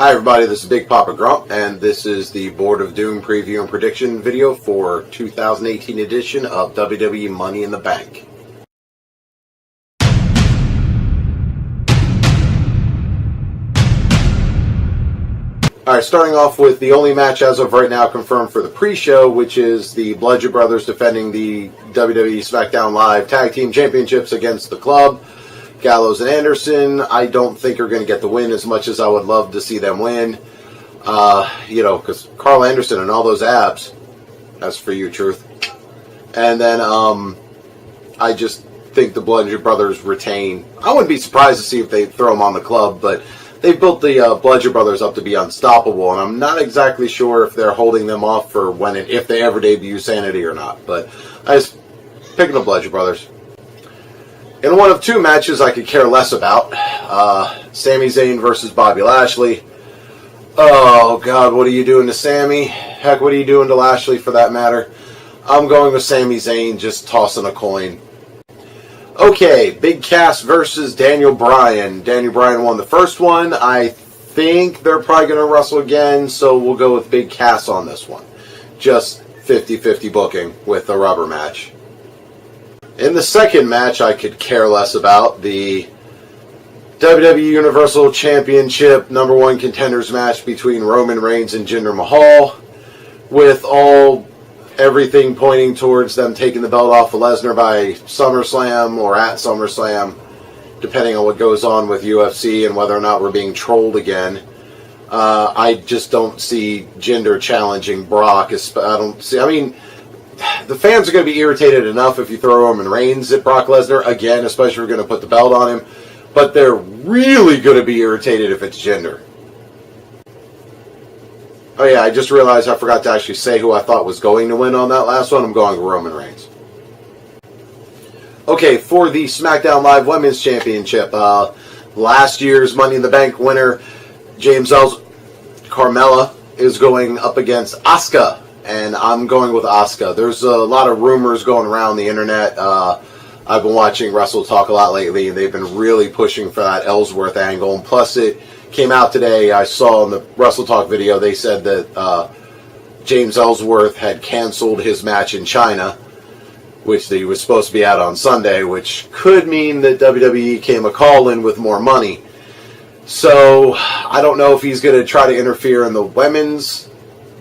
Hi everybody, this is BigPapaGrump, and this is the Board of Doom preview and prediction video for 2018 edition of WWE Money in the Bank. Alright, starting off with the only match as of right now confirmed for the pre-show, which is the Bludgeon Brothers defending the WWE SmackDown Live Tag Team Championships against the Club. Gallows and Anderson, I don't think are going to get the win as much as I would love to see them win. Because Carl Anderson and all those abs. That's for you, Truth. And then, I just think the Bludgeon Brothers retain. I wouldn't be surprised to see if they throw them on the Club, but they built the Bludgeon Brothers up to be unstoppable, and I'm not exactly sure if they're holding them off for if they ever debut Sanity or not. But I just picking the Bludgeon Brothers. In one of two matches I could care less about, Sami Zayn versus Bobby Lashley. Oh, God, what are you doing to Sami? Heck, what are you doing to Lashley for that matter? I'm going with Sami Zayn, just tossing a coin. Okay, Big Cass versus Daniel Bryan. Daniel Bryan won the first one. I think they're probably going to wrestle again, so we'll go with Big Cass on this one. Just 50-50 booking with a rubber match. In the second match, I could care less about the WWE Universal Championship #1 contenders match between Roman Reigns and Jinder Mahal, with everything pointing towards them taking the belt off of Lesnar by SummerSlam or at SummerSlam, depending on what goes on with UFC and whether or not we're being trolled again. I just don't see Jinder challenging Brock. The fans are going to be irritated enough if you throw Roman Reigns at Brock Lesnar again, especially if you're going to put the belt on him. But they're really going to be irritated if it's Jinder. Oh yeah, I just realized I forgot to actually say who I thought was going to win on that last one. I'm going with Roman Reigns. Okay, for the SmackDown Live Women's Championship, last year's Money in the Bank winner, Carmella, is going up against Asuka. And I'm going with Asuka. There's a lot of rumors going around the internet. I've been watching Wrestle Talk a lot lately, and they've been really pushing for that Ellsworth angle. And plus, it came out today. I saw in the Wrestle Talk video, they said that James Ellsworth had canceled his match in China, which he was supposed to be at on Sunday, which could mean that WWE came a call in with more money. So, I don't know if he's going to try to interfere in the women's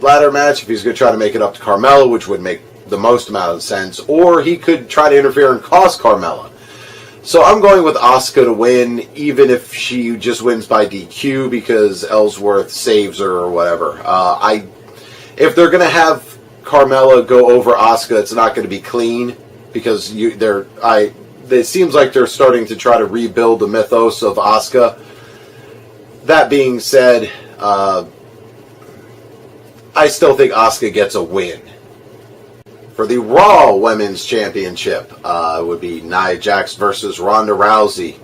ladder match, if he's going to try to make it up to Carmella, which would make the most amount of sense, or he could try to interfere and cost Carmella. So I'm going with Asuka to win, even if she just wins by DQ because Ellsworth saves her or whatever. If they're going to have Carmella go over Asuka, it's not going to be clean because it seems like they're starting to try to rebuild the mythos of Asuka. That being said, I still think Asuka gets a win. For the Raw Women's Championship, it would be Nia Jax versus Ronda Rousey.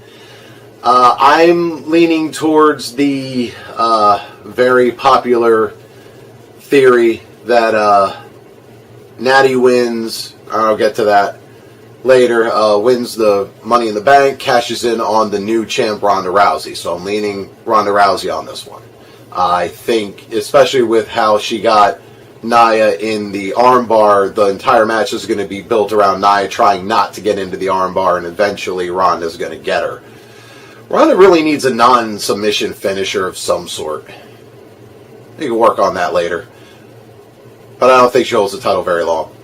I'm leaning towards the very popular theory that Natty wins, I'll get to that later, wins the Money in the Bank, cashes in on the new champ Ronda Rousey. So I'm leaning Ronda Rousey on this one. I think, especially with how she got Nia in the armbar, the entire match is going to be built around Nia trying not to get into the armbar, and eventually Ronda's going to get her. Ronda really needs a non-submission finisher of some sort. You can work on that later. But I don't think she holds the title very long.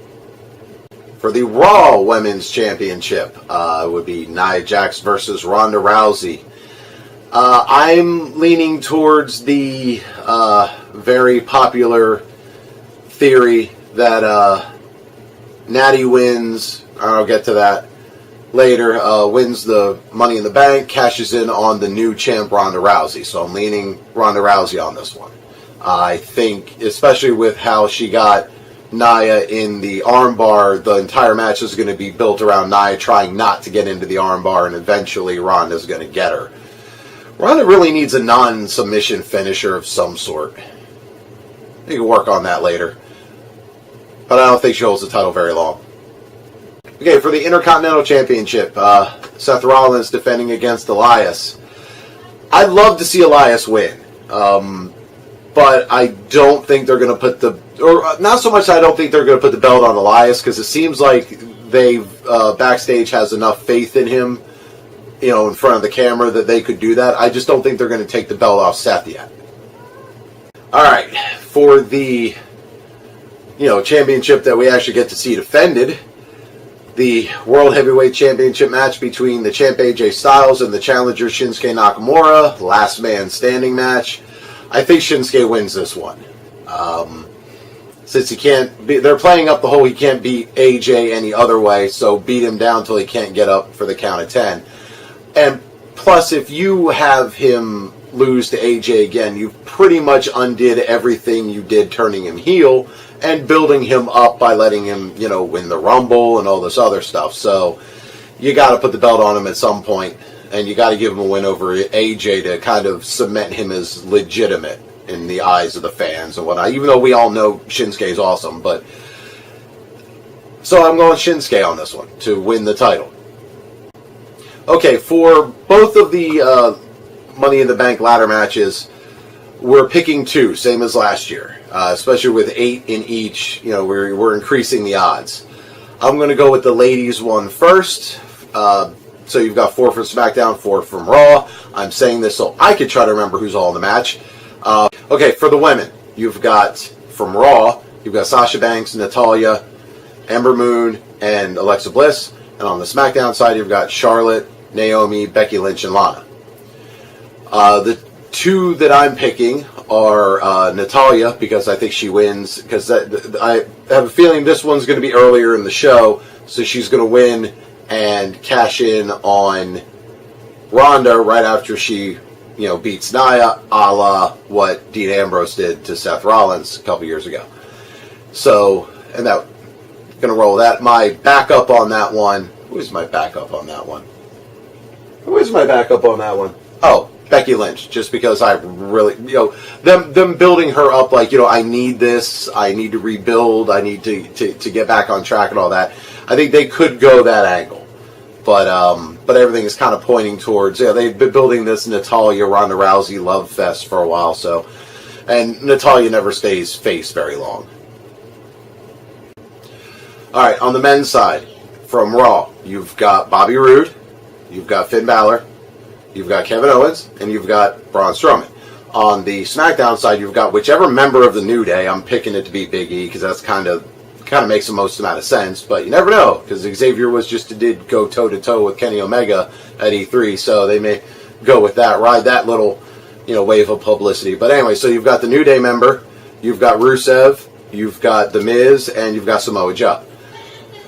For the Raw Women's Championship, it would be Nia Jax versus Ronda Rousey. I'm leaning towards the very popular theory that Natty wins, I'll get to that later, wins the Money in the Bank, cashes in on the new champ Ronda Rousey. So I'm leaning Ronda Rousey on this one. I think, especially with how she got Nia in the armbar, the entire match is going to be built around Nia trying not to get into the armbar, and eventually Ronda's going to get her. Ronda really needs a non-submission finisher of some sort. You can work on that later. But I don't think she holds the title very long. Okay, for the Intercontinental Championship, Seth Rollins defending against Elias. I'd love to see Elias win. But I don't think they're going to put not so much I don't think they're going to put the belt on Elias, because it seems like they've, backstage has enough faith in him, in front of the camera, that they could do that. I just don't think they're going to take the belt off Seth yet. Alright, for the, championship that we actually get to see defended, the World Heavyweight Championship match between the champ AJ Styles and the challenger Shinsuke Nakamura, last man standing match. I think Shinsuke wins this one. Since they're playing up the whole he can't beat AJ any other way, so beat him down till he can't get up for the count of 10. And plus, if you have him lose to AJ again, you pretty much undid everything you did turning him heel and building him up by letting him, win the Rumble and all this other stuff. So you got to put the belt on him at some point, and you got to give him a win over AJ to kind of cement him as legitimate in the eyes of the fans and whatnot, even though we all know Shinsuke's awesome. But so I'm going Shinsuke on this one to win the title. Okay, for both of the Money in the Bank ladder matches, we're picking 2, same as last year. Especially with 8 in each, we're increasing the odds. I'm going to go with the ladies one first. So you've got 4 from SmackDown, 4 from Raw. I'm saying this so I could try to remember who's all in the match. Okay, for the women, you've got, from Raw, you've got Sasha Banks, Natalya, Ember Moon, and Alexa Bliss. And on the SmackDown side, you've got Charlotte, Naomi, Becky Lynch, and Lana. The 2 that I'm picking are Natalya, because I think she wins, because I have a feeling this one's going to be earlier in the show, so she's going to win and cash in on Ronda right after she, beats Nia, a la what Dean Ambrose did to Seth Rollins a couple years ago. So, and that, going to roll that. My backup on that one, who's my backup on that one? Oh, Becky Lynch, just because I really, them building her up like, I need this, I need to rebuild, I need to get back on track and all that. I think they could go that angle. But everything is kind of pointing towards, they've been building this Natalya, Ronda Rousey love fest for a while, so, and Natalya never stays face very long. Alright, on the men's side, from Raw, you've got Bobby Roode, you've got Finn Balor, you've got Kevin Owens, and you've got Braun Strowman. On the SmackDown side, you've got whichever member of the New Day. I'm picking it to be Big E, because that's kind of makes the most amount of sense, but you never know, because Xavier did go toe-to-toe with Kenny Omega at E3, so they may go with that, ride that little, wave of publicity. But anyway, so you've got the New Day member, you've got Rusev, you've got The Miz, and you've got Samoa Joe.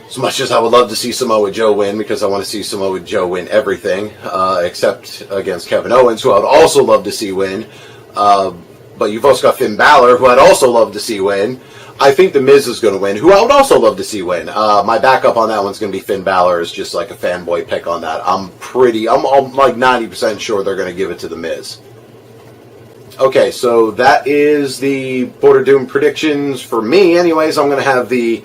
As much as I would love to see Samoa Joe win, because I want to see Samoa Joe win everything, except against Kevin Owens, who I would also love to see win. But you've also got Finn Balor, who I'd also love to see win. I think The Miz is going to win, who I would also love to see win. My backup on that one's going to be Finn Balor, is just like a fanboy pick on that. I'm like 90% sure they're going to give it to The Miz. Okay, so that is the Board of Doom predictions for me. Anyways, I'm going to have the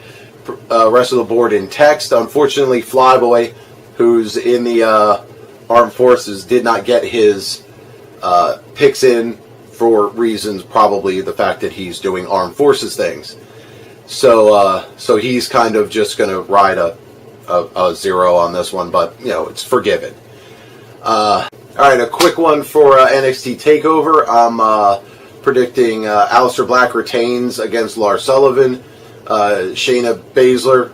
rest of the board in text. Unfortunately, Flyboy, who's in the Armed Forces, did not get his picks in for reasons, probably the fact that he's doing Armed Forces things. So he's kind of just going to ride a 0 on this one, but it's forgiven. All right, a quick one for NXT TakeOver. I'm predicting Aleister Black retains against Lars Sullivan. Shayna Baszler,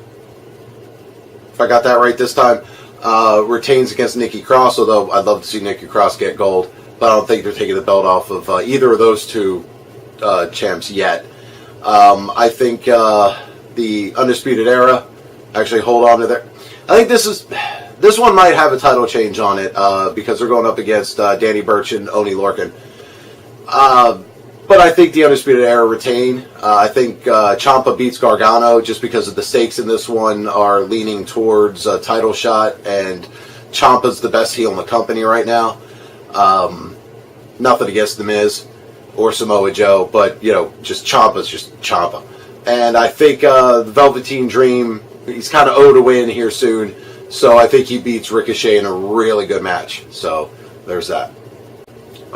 if I got that right this time, retains against Nikki Cross, although I'd love to see Nikki Cross get gold, but I don't think they're taking the belt off of either of those two champs yet. I think the Undisputed Era actually hold on to their... I think this one might have a title change on it because they're going up against Danny Burch and Oney Lorcan. But I think the Undisputed Era retain. I think Ciampa beats Gargano just because of the stakes in this one are leaning towards a title shot, and Ciampa's the best heel in the company right now. Nothing against The Miz or Samoa Joe, but, just Ciampa's just Ciampa. And I think the Velveteen Dream, he's kind of owed a win here soon, so I think he beats Ricochet in a really good match. So, there's that.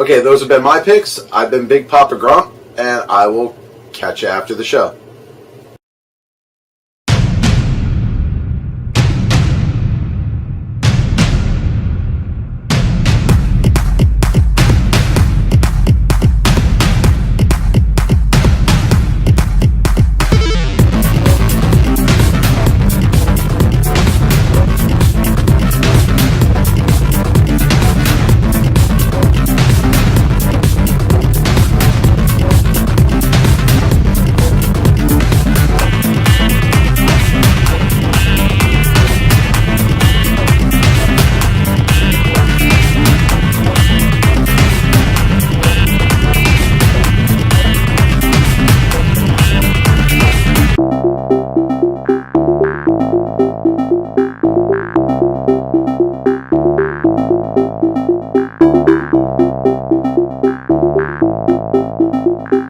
Okay, those have been my picks. I've been Big Papa Grump, and I will catch you after the show.